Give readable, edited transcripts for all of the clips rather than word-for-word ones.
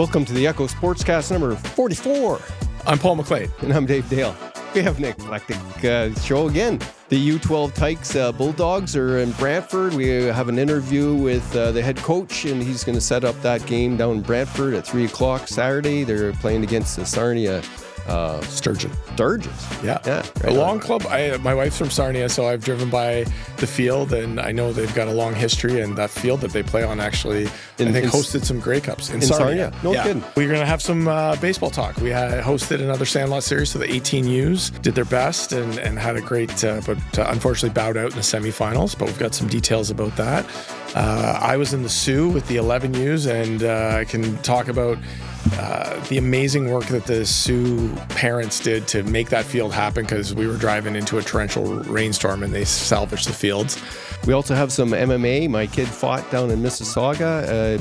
Welcome to the Echo Sportscast number 44. I'm Paul McLeod. And I'm Dave Dale. We have an eclectic show again. The U12 Tykes Bulldogs are in Brantford. We have an interview with the head coach, and he's going to set up that game down in Brantford at 3 o'clock Saturday. They're playing against the Sarnia Sturgeon. Sturgeons. Yeah. Right A long club. My wife's from Sarnia, so I've driven by the field, and I know they've got a long history, and that field that they play on actually, I think, hosted some Grey Cups in Sarnia. No kidding. We're going to have some baseball talk. We had hosted another Sandlot series, so the 18Us did their best and had a great, but unfortunately bowed out in the semifinals, but we've got some details about that. I was in the Sioux with the 11Us, and I can talk about the amazing work that the Sioux parents did to make that field happen, because we were driving into a torrential rainstorm and they salvaged the fields. We also have some MMA. My kid fought down in Mississauga. A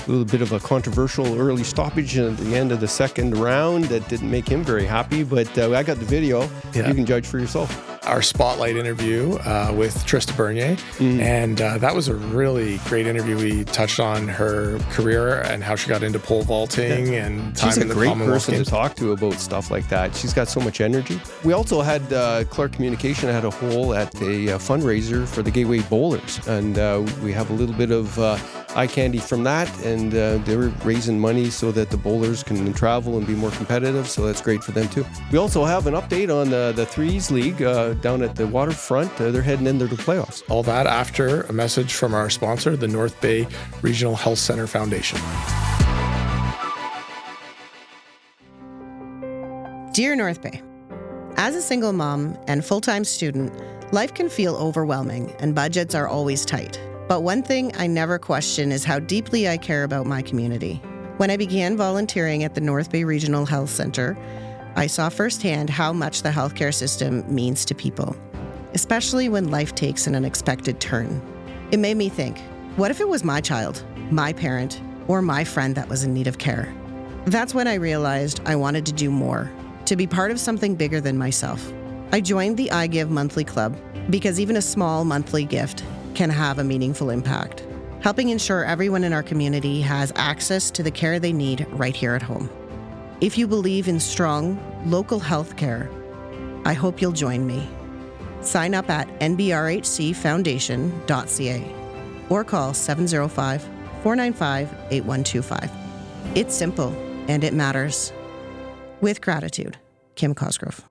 little bit of a controversial early stoppage at the end of the second round that didn't make him very happy, but I got the video. Yeah. You can judge for yourself. Our spotlight interview with Trista Bernier, and that was a really great interview. We touched on her career and how she got into pole vaulting and time in the Commonwealth Games. She's a great person to talk to about stuff like that. She's got so much energy. We also had Clark Communication had a hole at a fundraiser for the Gateway Bowlers, and we have a little bit of eye candy from that, and they were raising money so that the bowlers can travel and be more competitive, so that's great for them too. We also have an update on the Threes League down at the waterfront. They're heading into the playoffs. All that after a message from our sponsor, the North Bay Regional Health Center Foundation. Dear North Bay, as a single mom and full-time student, life can feel overwhelming and budgets are always tight. But one thing I never question is how deeply I care about my community. When I began volunteering at the North Bay Regional Health Center, I saw firsthand how much the healthcare system means to people, especially when life takes an unexpected turn. It made me think, what if it was my child, my parent, or my friend that was in need of care? That's when I realized I wanted to do more, to be part of something bigger than myself. I joined the I Give monthly club because even a small monthly gift can have a meaningful impact, helping ensure everyone in our community has access to the care they need right here at home. If you believe in strong, local health care, I hope you'll join me. Sign up at nbrhcfoundation.ca or call 705-495-8125. It's simple and it matters. With gratitude, Kim Cosgrove.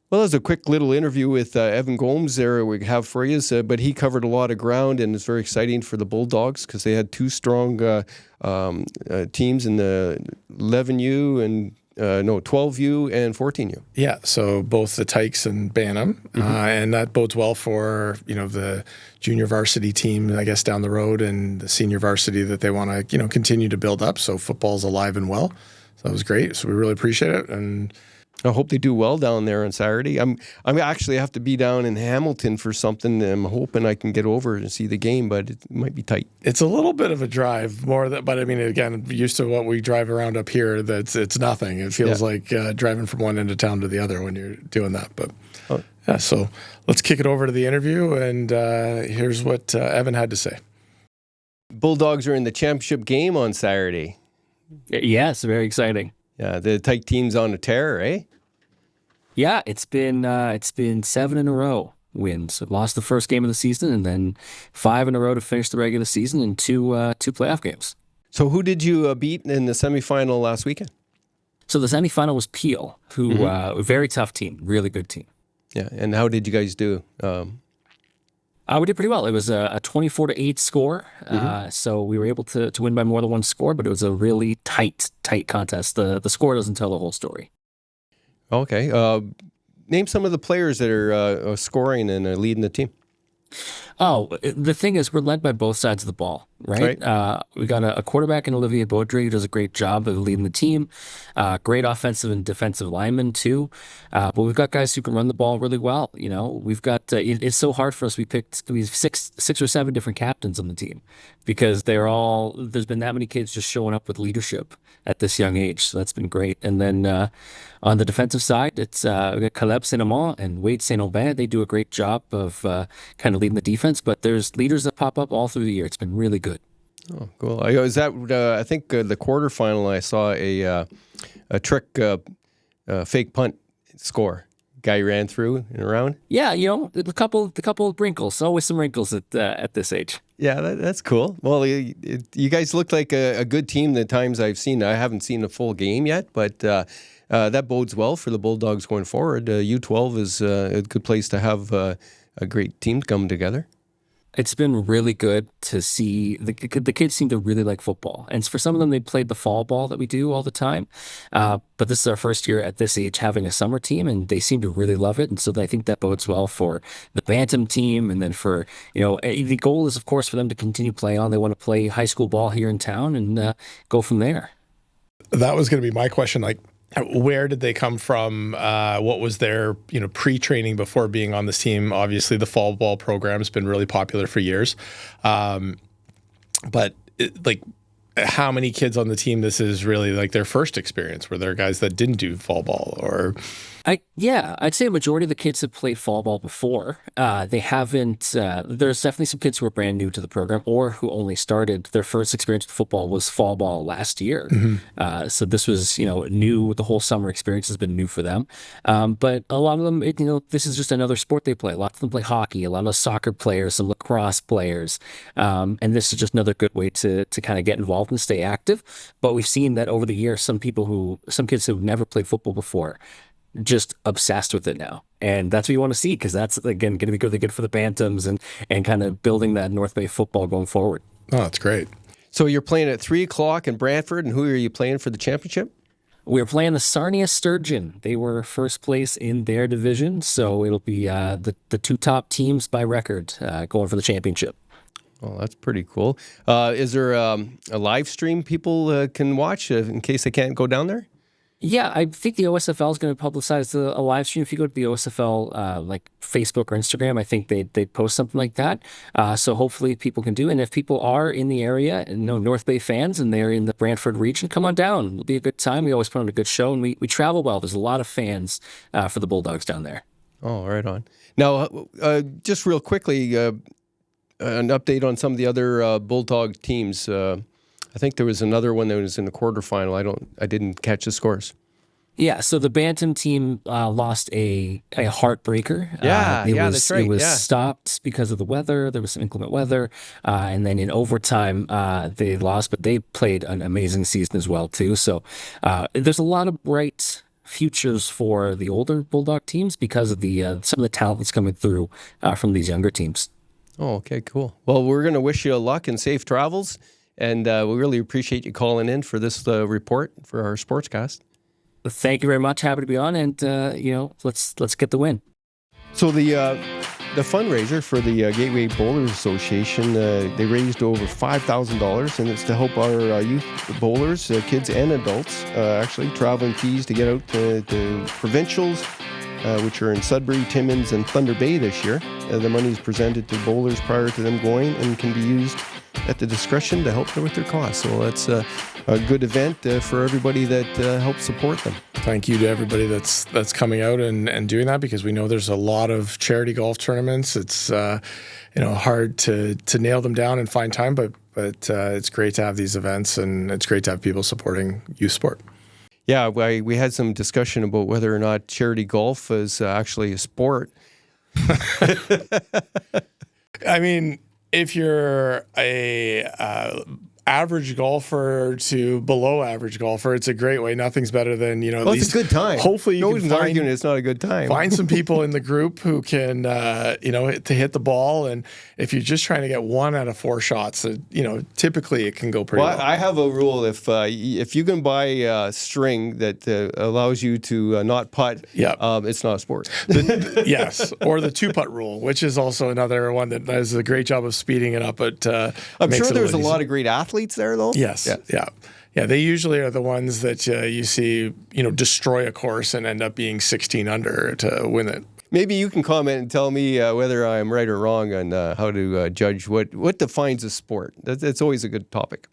Well, there's a quick little interview with Evan Gomes there we have for you, but he covered a lot of ground, and it's very exciting for the Bulldogs because they had two strong teams in the 11U and 12U and 14U. Yeah, so both the Tykes and Bantam, and that bodes well for the junior varsity team, I guess, down the road, and the senior varsity that they want to continue to build up. So football's alive and well. So that was great. So we really appreciate it, and I hope they do well down there on Saturday. I'm actually have to be down in Hamilton for something. I'm hoping I can get over and see the game, but it might be tight. It's a little bit of a drive, but I mean, again, used to what we drive around up here, it's nothing. It feels like driving from one end of town to the other when you're doing that. But yeah, so let's kick it over to the interview, and here's what Evan had to say. Bulldogs are in the championship game on Saturday. Yes, very exciting. Yeah, the Tyke team's on a tear, eh? Yeah, it's been 7 in a row wins. Lost the first game of the season, and then 5 in a row to finish the regular season, and two playoff games. So who did you beat in the semifinal last weekend? So the semifinal was Peel, who a very tough team, really good team. Yeah, and how did you guys do? We did pretty well. It was a 24-8 score, so we were able to win by more than one score, but it was a really tight contest. The score doesn't tell the whole story. Okay. Name some of the players that are scoring and leading the team. Oh, the thing is, we're led by both sides of the ball, right? We got a quarterback in Olivier Baudry who does a great job of leading the team. Great offensive and defensive linemen too. But we've got guys who can run the ball really well. We've got it's so hard for us. We have six or seven different captains on the team because there's been that many kids just showing up with leadership at this young age. So that's been great. And then on the defensive side, it's we got Caleb Saint-Amand and Wade Saint-Aubin. They do a great job of kind of leading the defense, but there's leaders that pop up all through the year. It's been really good. Oh, cool. Is that I think the quarterfinal? I saw a trick fake punt score. Guy ran through and around. Yeah, the couple of wrinkles. Always some wrinkles at this age. Yeah, that's cool. Well, you guys look like a good team the times I've seen. I haven't seen a full game yet, but that bodes well for the Bulldogs going forward. U12 is a good place to have a great team come together. It's been really good to see the kids seem to really like football. And for some of them, they played the fall ball that we do all the time. But this is our first year at this age having a summer team, and they seem to really love it. And so I think that bodes well for the Bantam team. And then for, the goal is, of course, for them to continue playing on. They want to play high school ball here in town and go from there. That was going to be my question. Like, where did they come from? What was their, pre-training before being on this team? Obviously, the fall ball program has been really popular for years. But how many kids on the team, this is really like their first experience? Were there guys that didn't do fall ball or... I'd say a majority of the kids have played fall ball before. They haven't. There's definitely some kids who are brand new to the program or who only started their first experience with football was fall ball last year. Mm-hmm. So this was, new. The whole summer experience has been new for them. But a lot of them, this is just another sport they play. A lot of them play hockey. A lot of soccer players, some lacrosse players, and this is just another good way to kind of get involved and stay active. But we've seen that over the years, some kids who've never played football before, just obsessed with it now. And that's what you want to see, because that's, again, going to be really good for the Bantams and kind of building that North Bay football going forward. Oh, that's great. So you're playing at 3 o'clock in Brantford, and who are you playing for the championship? We're playing the Sarnia Sturgeon. They were first place in their division, so it'll be the two top teams by record going for the championship. Oh, that's pretty cool. Is there a live stream people can watch in case they can't go down there? Yeah, I think the OSFL is going to publicize a live stream. If you go to the OSFL like Facebook or Instagram, I think they'd post something like that. So hopefully people can do. And if people are in the area and North Bay fans and they're in the Brantford region, come on down. It'll be a good time. We always put on a good show, and we travel well. There's a lot of fans for the Bulldogs down there. Oh, right on. Now, just real quickly, an update on some of the other Bulldog teams. I think there was another one that was in the quarterfinal. I didn't catch the scores. Yeah, so the Bantam team lost a heartbreaker. That's right. It was stopped because of the weather. There was some inclement weather. And then in overtime, they lost, but they played an amazing season as well, too. So there's a lot of bright futures for the older Bulldog teams because of some of the talent that's coming through from these younger teams. Oh, okay, cool. Well, we're going to wish you luck and safe travels. And we really appreciate you calling in for this report for our Sportscast. Thank you very much. Happy to be on, and let's get the win. So the fundraiser for the Gateway Bowlers Association, they raised over $5,000, and it's to help our youth bowlers, kids and adults, actually traveling fees to get out to provincials, which are in Sudbury, Timmins, and Thunder Bay this year. The money is presented to bowlers prior to them going and can be used at the discretion to help them with their costs. So that's a good event for everybody that helps support them. Thank you to everybody that's coming out and doing that, because we know there's a lot of charity golf tournaments. It's hard to nail them down and find time, but it's great to have these events, and it's great to have people supporting youth sport. Yeah, we had some discussion about whether or not charity golf is actually a sport. I mean, if you're a average golfer to below average golfer, it's a great way. Nothing's better than, at least it's a good time. Hopefully you can find, arguing it's not a good time. Find some people in the group who can, to hit the ball. And if you're just trying to get 1 out of 4 shots, typically it can go pretty well. I have a rule. If you can buy a string that allows you to not putt, it's not a sport. Yes. Or the 2-putt rule, which is also another one that does a great job of speeding it up. But I'm sure there's a lot of great athletes there, though. Yes. Yeah. They usually are the ones that you see, destroy a course and end up being 16 under to win it. Maybe you can comment and tell me whether I'm right or wrong on how to judge what defines a sport. That's always a good topic.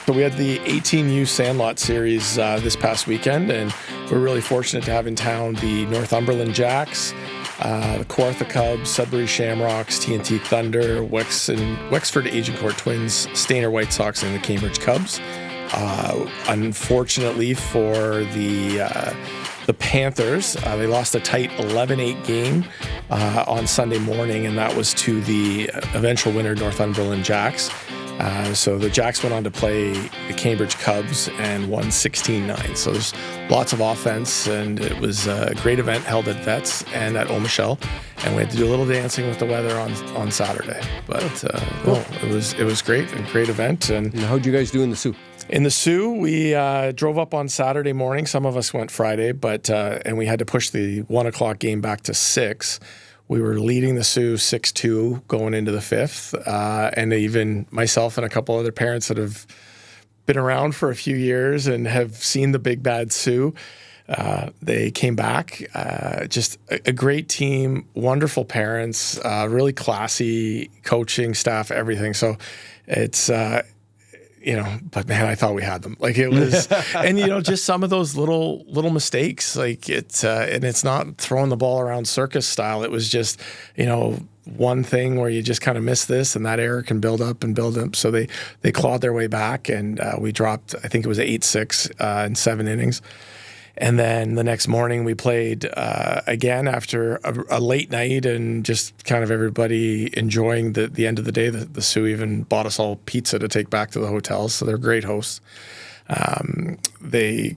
So we had the 18U Sandlot Series this past weekend, and we're really fortunate to have in town the Northumberland Jacks, the Kawartha Cubs, Sudbury Shamrocks, TNT Thunder, Wexford Agincourt Twins, Stainer White Sox, and the Cambridge Cubs. Unfortunately for the Panthers, they lost a tight 11-8 game on Sunday morning, and that was to the eventual winner, Northumberland Jacks. So the Jacks went on to play the Cambridge Cubs and won 16-9. So there's lots of offense, and it was a great event held at Vets and at Omichel. And we had to do a little dancing with the weather on Saturday. But cool. It was great, a great event. And how'd you guys do in the Sioux? In the Sioux, we drove up on Saturday morning. Some of us went Friday, but and we had to push the 1 o'clock game back to 6. We were leading the Sioux 6-2 going into the 5th, and even myself and a couple other parents that have been around for a few years and have seen the big bad Sioux, they came back. Just a great team, wonderful parents, really classy coaching staff, everything. So it's but man, I thought we had them. Like it was, and just some of those little mistakes. Like and it's not throwing the ball around circus style. It was just, one thing where you just kind of miss this, and that error can build up and build up. So they clawed their way back, and we dropped. I think it was 8-6 in 7 innings. And then the next morning we played again after a late night and just kind of everybody enjoying the end of the day. The Sioux even bought us all pizza to take back to the hotels, so they're great hosts. They,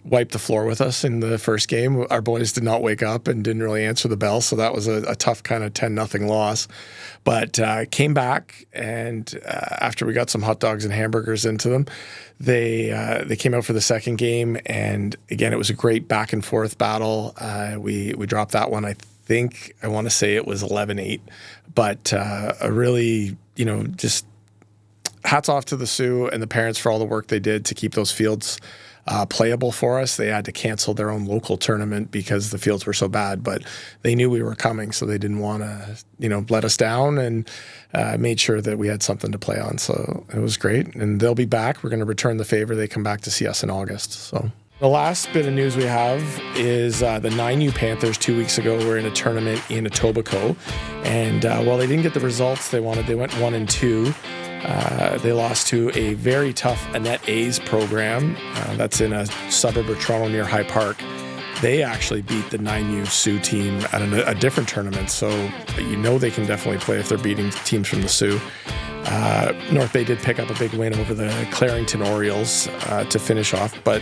wiped the floor with us in the first game. Our boys did not wake up and didn't really answer the bell, so that was a tough kind of 10-0 loss. But came back, and after we got some hot dogs and hamburgers into them, they came out for the second game, and again, it was a great back and forth battle. We dropped that one. I want to say it was 11-8, but a really, just hats off to the Sioux and the parents for all the work they did to keep those fields playable for us. They had to cancel their own local tournament because the fields were so bad, but they knew we were coming, so they didn't want to, let us down, and made sure that we had something to play on. So it was great, and they'll be back. We're going to return the favor. They come back to see us in August. So the last bit of news we have is the 9U Panthers 2 weeks ago were in a tournament in Etobicoke, and while they didn't get the results they wanted, they went 1-2. They lost to a very tough Annette A's program that's in a suburb of Toronto near High Park. They actually beat the 9U Sioux team at a different tournament, so they can definitely play if they're beating teams from the Sioux. North Bay did pick up a big win over the Clarington Orioles to finish off, but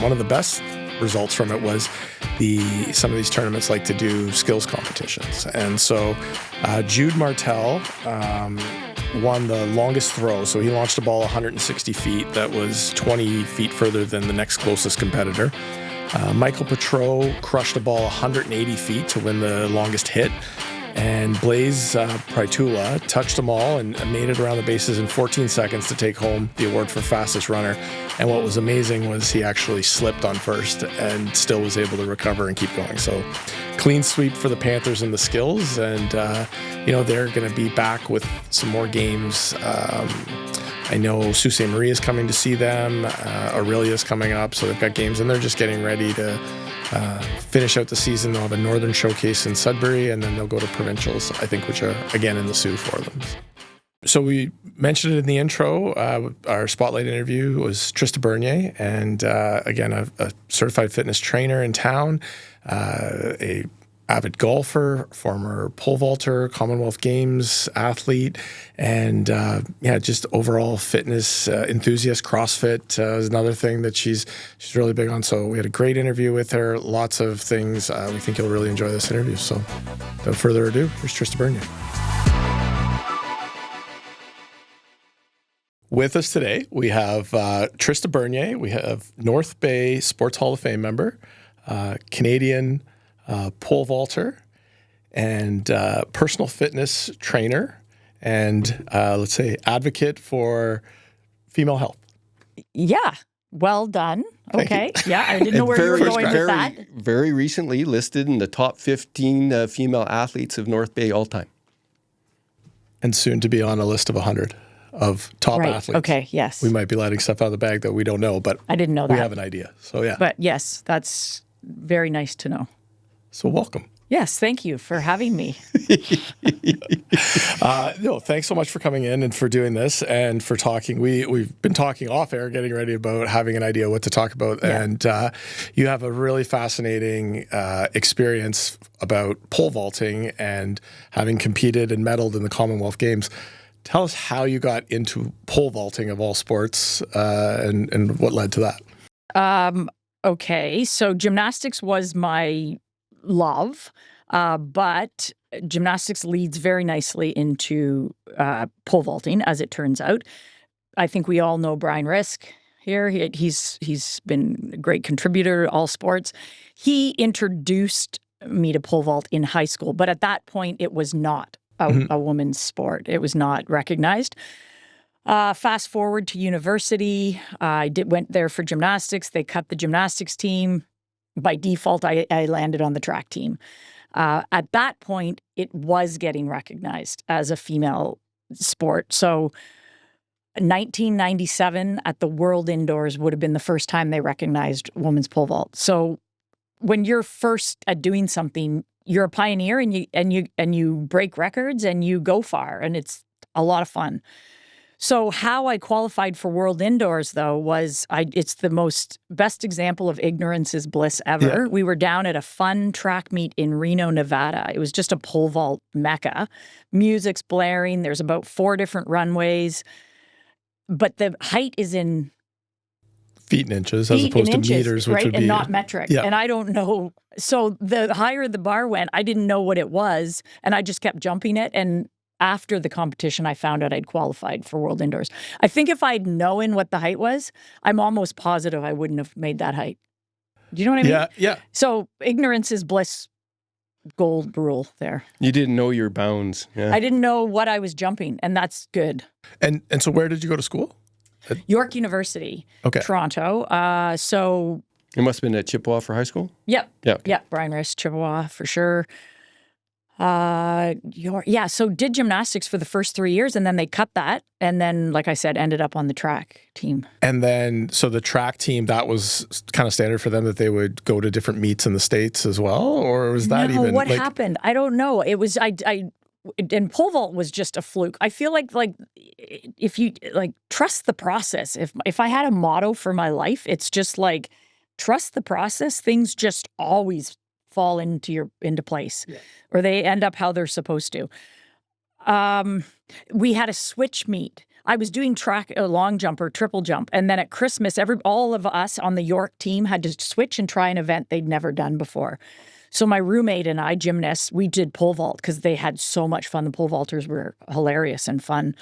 one of the best results from it was some of these tournaments like to do skills competitions. And so Jude Martell won the longest throw. So he launched a ball 160 feet. That was 20 feet further than the next closest competitor. Michael Petro crushed a ball 180 feet to win the longest hit. And Blaze Prytula touched them all and made it around the bases in 14 seconds to take home the award for fastest runner. And what was amazing was he actually slipped on first and still was able to recover and keep going. So clean sweep for the Panthers in the skills. And, they're going to be back with some more games. I know Sault Ste. Marie is coming to see them. Aurelia's coming up. So they've got games, and they're just getting ready to finish out the season. They'll have a Northern Showcase in Sudbury, and then they'll go to provincials, I think, which are, again, in the Sioux for them. So we mentioned it in the intro. Our spotlight interview was Trista Bernier, and again, a certified fitness trainer in town, a avid golfer, former pole vaulter, Commonwealth Games athlete, and just overall fitness enthusiast. CrossFit is another thing that she's really big on. So we had a great interview with her. Lots of things. We think you'll really enjoy this interview. So without further ado, here's Trista Bernier. With us today, we have Trista Bernier. We have North Bay Sports Hall of Fame member, Canadian pole vaulter, and personal fitness trainer, and let's say advocate for female health. Yeah, well done. Okay, yeah, I didn't know where you were going with that. Very recently listed in the top 15 female athletes of North Bay all time. And soon to be on a list of 100 of top athletes. Okay, yes. We might be letting stuff out of the bag that we don't know, but I didn't know that. We have an idea, so yeah. But yes, that's very nice to know. So welcome. Yes, thank you for having me. No, thanks so much for coming in and for doing this and for talking. We've been talking off air, getting ready about having an idea what to talk about. Yeah. And you have a really fascinating experience about pole vaulting and having competed and medaled in the Commonwealth Games. Tell us how you got into pole vaulting of all sports and what led to that. Okay, so gymnastics was my love, but gymnastics leads very nicely into pole vaulting, as it turns out. I think we all know Brian Risk here. He's been a great contributor to all sports. He introduced me to pole vault in high school, but at that point, it was not a woman's sport. It was not recognized. Fast forward to university, I went there for gymnastics. They cut the gymnastics team. By default, I landed on the track team. At that point, it was getting recognized as a female sport. So 1997 at the World Indoors would have been the first time they recognized women's pole vault. So when you're first at doing something, you're a pioneer and you break records and you go far, and it's a lot of fun. So how I qualified for World Indoors, though, was it's the best example of ignorance is bliss ever. Yeah. We were down at a fun track meet in Reno, Nevada. It was just a pole vault mecca. Music's blaring. There's about 4 different runways. But the height is in feet and inches as opposed to meters, which would be... and not metric. Yeah. And I don't know. So the higher the bar went, I didn't know what it was. And I just kept jumping it. And after the competition, I found out I'd qualified for World Indoors. I think if I'd known what the height was, I'm almost positive I wouldn't have made that height. Do you know what I mean? Yeah. So ignorance is bliss, gold rule there. You didn't know your bounds. Yeah. I didn't know what I was jumping, and that's good. And so where did you go to school? York University, Toronto. So it must have been at Chippewa for high school? Yep. Yeah. Yep. Brian Risk, Chippewa, for sure. So did gymnastics for the first 3 years, and then they cut that, and then, like I said, ended up on the track team. And then, so the track team, that was kind of standard for them that they would go to different meets in the States as well, or was that even what happened? I don't know. It was and pole vault was just a fluke. I feel like if you trust the process. If I had a motto for my life, it's just like trust the process. Things just always fall into place, or they end up how they're supposed to. We had a switch meet. I was doing track, a long jump or triple jump, and then at Christmas, all of us on the York team had to switch and try an event they'd never done before. So my roommate and I, gymnasts, we did pole vault because they had so much fun. The pole vaulters were hilarious and fun,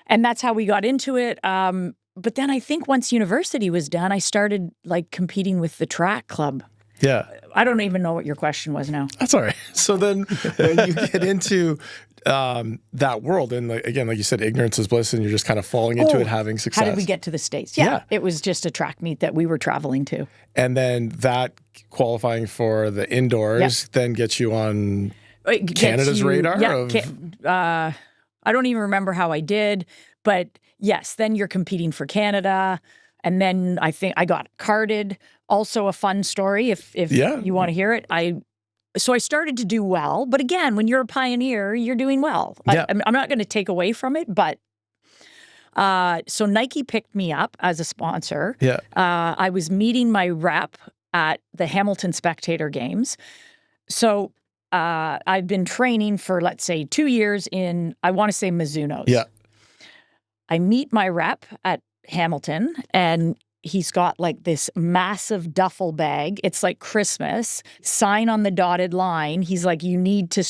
and that's how we got into it. But then I think once university was done, I started competing with the track club. Yeah. I don't even know what your question was now. That's all right. So then you get into that world, and again, like you said, ignorance is bliss, and you're just kind of falling into it, having success. How did we get to the States? Yeah. It was just a track meet that we were traveling to. And then that qualifying for the indoors then gets you on Canada's radar? Yeah. I don't even remember how I did, but yes, then you're competing for Canada. And then I think I got carded. Also a fun story if you want to hear it. So I started to do well. But again, when you're a pioneer, you're doing well. Yeah. I'm not going to take away from it, but so Nike picked me up as a sponsor. Yeah. I was meeting my rep at the Hamilton Spectator Games. So I've been training for, let's say, 2 years in, I want to say, Mizuno's. Yeah. I meet my rep at Hamilton, and he's got this massive duffel bag. It's like Christmas, sign on the dotted line. He's like, you need to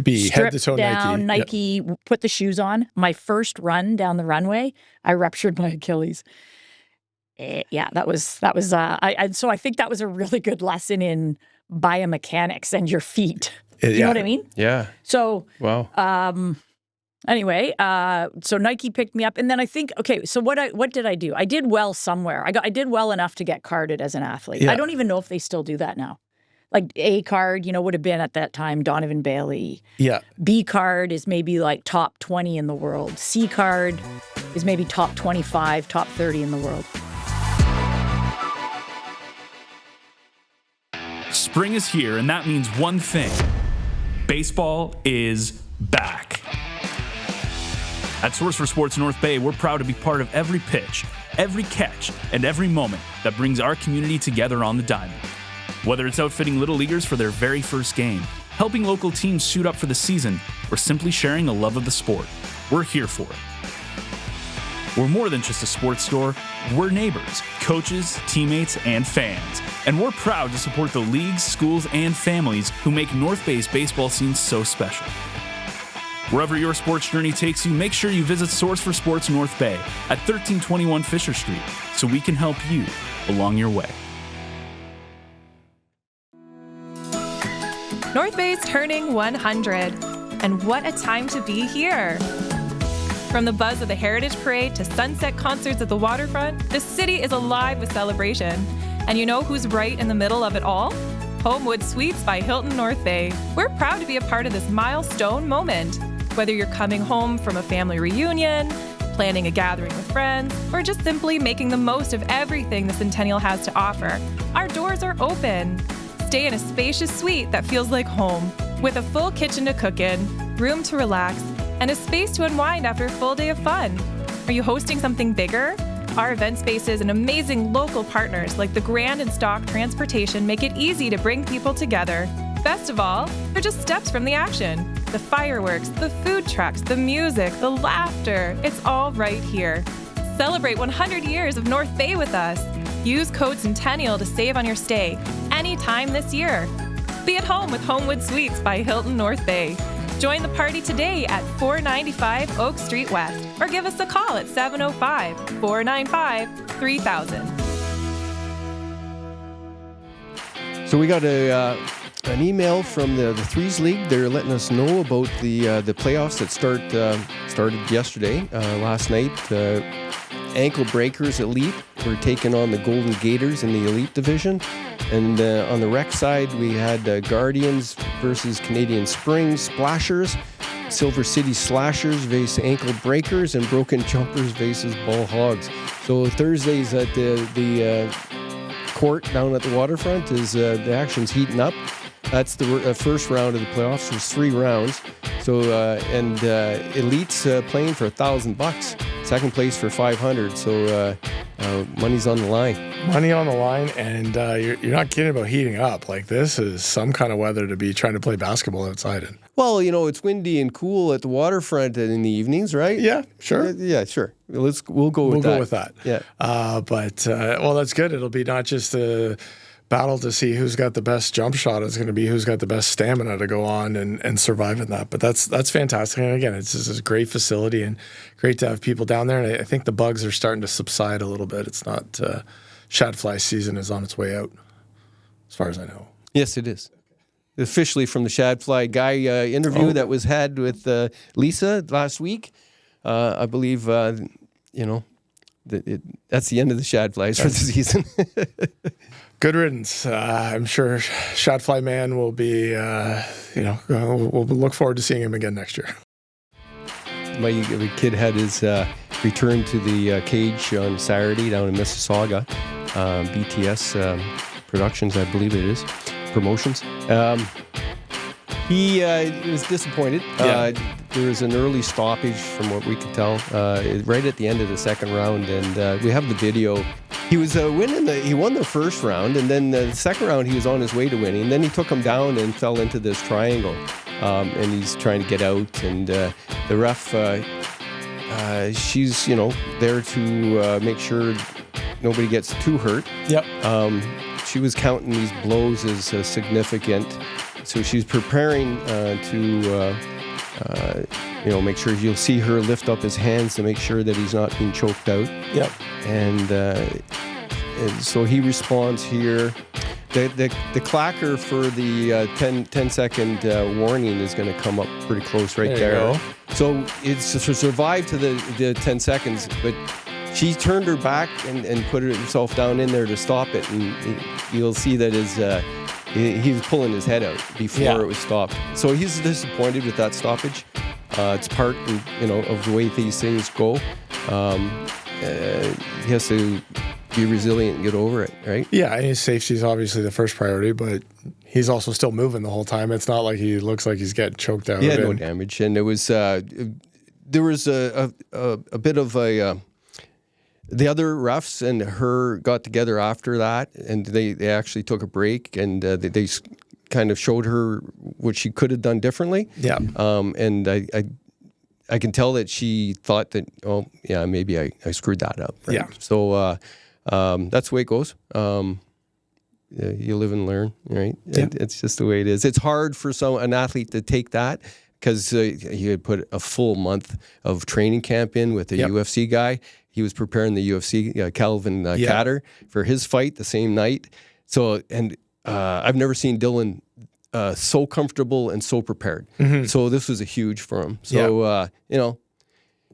be head to toe down Nike, put the shoes on. My first run down the runway, I ruptured my Achilles. That was. So I think that was a really good lesson in biomechanics and your feet. You know what I mean? Yeah. So wow. Anyway, so Nike picked me up, and then I think, so what did I do? I did well somewhere. I did well enough to get carded as an athlete. Yeah. I don't even know if they still do that now. Like A card, would have been at that time Donovan Bailey. Yeah. B card is maybe top 20 in the world. C card is maybe top 25, top 30 in the world. Spring is here, and that means one thing. Baseball is back. At Source for Sports North Bay, we're proud to be part of every pitch, every catch, and every moment that brings our community together on the diamond. Whether it's outfitting little leaguers for their very first game, helping local teams suit up for the season, or simply sharing a love of the sport, we're here for it. We're more than just a sports store. We're neighbors, coaches, teammates, and fans. And we're proud to support the leagues, schools, and families who make North Bay's baseball scene so special. Wherever your sports journey takes you, make sure you visit Source for Sports North Bay at 1321 Fisher Street so we can help you along your way. North Bay's turning 100, and what a time to be here. From the buzz of the Heritage Parade to sunset concerts at the waterfront, the city is alive with celebration. And you know who's right in the middle of it all? Homewood Suites by Hilton North Bay. We're proud to be a part of this milestone moment. Whether you're coming home from a family reunion, planning a gathering with friends, or just simply making the most of everything the Centennial has to offer, our doors are open. Stay in a spacious suite that feels like home, with a full kitchen to cook in, room to relax, and a space to unwind after a full day of fun. Are you hosting something bigger? Our event spaces and amazing local partners like the Grand and Stock Transportation make it easy to bring people together. Best of all, they're just steps from the action. The fireworks, the food trucks, the music, the laughter, it's all right here. Celebrate 100 years of North Bay with us. Use code Centennial to save on your stay anytime this year. Be at home with Homewood Suites by Hilton North Bay. Join the party today at 495 Oak Street West or give us a call at 705-495-3000. So we got an email from the Threes League. They're letting us know about the playoffs that started yesterday, last night. Ankle Breakers Elite were taking on the Golden Gators in the Elite Division. And on the rec side, we had Guardians versus Canadian Springs Splashers, Silver City Slashers vs Ankle Breakers, and Broken Jumpers vs Ball Hogs. So Thursdays at the court down at the waterfront is the action's heating up. That's the first round of the playoffs. There's 3 rounds. So Elite's playing for $1,000. Second place for $500. So money's on the line. Money on the line, and you're not kidding about heating up. Like, this is some kind of weather to be trying to play basketball outside in. Well, you know, it's windy and cool at the waterfront in the evenings, right? Yeah, sure. Yeah, sure. We'll go with that. We'll go with that. Yeah. Well, that's good. It'll be not just a battle to see who's got the best jump shot. It's going to be who's got the best stamina to go on and survive in that. But that's fantastic. And again, it's just a great facility and great to have people down there. And I think the bugs are starting to subside a little bit. It's not shadfly season is on its way out, as far as I know. Yes, it is. Officially from the Shadfly guy interview that was had with Lisa last week. I believe, that's the end of the Shadflies for the season. Good riddance. I'm sure Shadfly Man will be, we'll look forward to seeing him again next year. My kid had his return to the cage on Saturday down in Mississauga. BTS Productions, I believe it is. Promotions. He was disappointed. There was an early stoppage from what we could tell, right at the end of the second round, and we have the video. He was winning. He won the first round, and then the second round he was on his way to winning. And then he took him down and fell into this triangle, and he's trying to get out. And the ref, she's there to make sure nobody gets too hurt. Yep. She was counting these blows as significant, so she's preparing to make sure you'll see her lift up his hands to make sure that he's not being choked out. Yep. And so he responds here. The clacker for the 10-second warning is going to come up pretty close right there. Go. So it's to survive to the 10 seconds, but she turned her back and put herself down in there to stop it, and you'll see that he was pulling his head out before it was stopped. So he's disappointed with that stoppage. It's part of the way these things go. He has to be resilient and get over it, right? Yeah, and his safety is obviously the first priority, but he's also still moving the whole time. It's not like he looks like he's getting choked out. He had no damage, and it was there was a bit of a. The other refs and her got together after that, and they actually took a break, and they kind of showed her what she could have done differently. Yeah. And I can tell that she thought that, oh, yeah, maybe I screwed that up. Right? Yeah. So that's the way it goes. You live and learn, right? Yeah. It's just the way it is. It's hard for an athlete to take that because he had put a full month of training camp in with a UFC guy. He was preparing the UFC, Calvin Catter, for his fight the same night. So, and I've never seen Dylan so comfortable and so prepared. Mm-hmm. So this was a huge for him. So,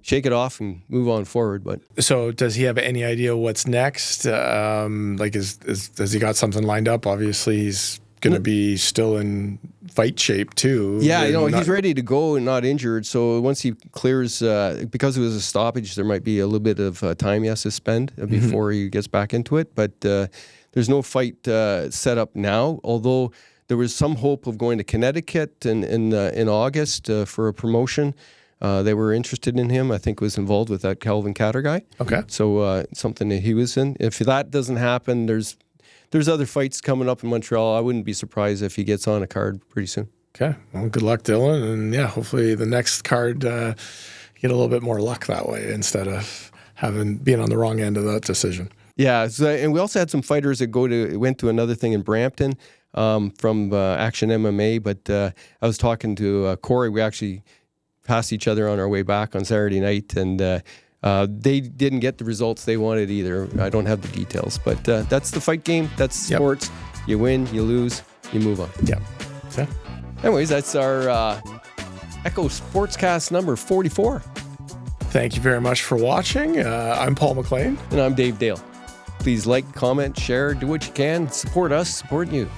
shake it off and move on forward. But so does he have any idea what's next? Like, has he got something lined up? Obviously, he's going to be still in fight shape too. Yeah, he's ready to go and not injured. So once he clears, because it was a stoppage, there might be a little bit of time he has to spend before he gets back into it. But there's no fight set up now, although there was some hope of going to Connecticut in August for a promotion. They were interested in him. I think was involved with that Calvin Catter guy. Okay. So something that he was in. If that doesn't happen, there's other fights coming up in Montreal. I wouldn't be surprised if he gets on a card pretty soon. Okay. Well, good luck, Dylan. And yeah, hopefully the next card get a little bit more luck that way instead of being on the wrong end of that decision. Yeah. So, and we also had some fighters that went to another thing in Brampton from Action MMA. But I was talking to Corey. We actually passed each other on our way back on Saturday night, and they didn't get the results they wanted either. I don't have the details, but that's the fight game. That's sports. You win, you lose, you move on. Yeah. Anyways, that's our Echo Sportscast number 44. Thank you very much for watching. I'm Paul McLean. And I'm Dave Dale. Please like, comment, share, do what you can. Support us, support you.